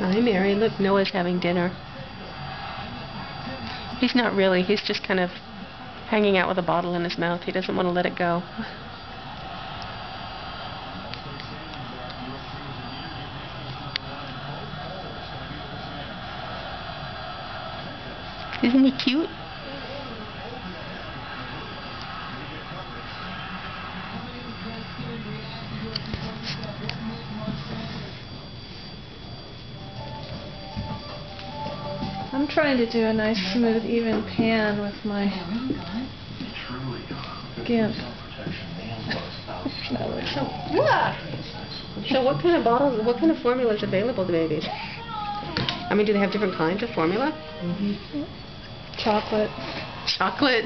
Hi, Mary. Look, Noah's having dinner. He's not really. He's just kind of hanging out with a bottle in his mouth. He doesn't want to let it go. Isn't he cute? I'm trying to do a nice, smooth, even pan with my GIMP. So what kind of bottles, what kind of formula is available to babies? I mean, do they have different kinds of formula? Chocolate. Chocolate?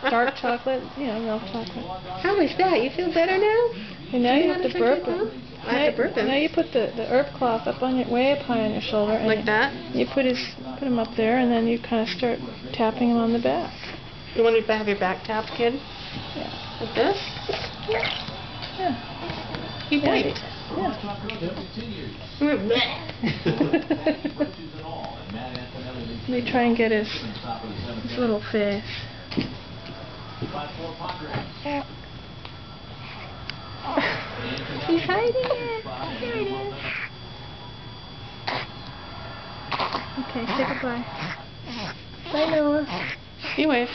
Dark chocolate, milk chocolate. How is that? You feel better now? And now you have to burp him. I have to burp him. Now you put the herb cloth up on way up high on your shoulder. And like that? You put him up there, and then you kind of start tapping him on the back. You want to have your back tapped, kid? Yeah. Like this? Yeah. You bite. Let me try and get his little face. He's hiding it. There it is. Okay, say goodbye. Bye, Noah. You wave.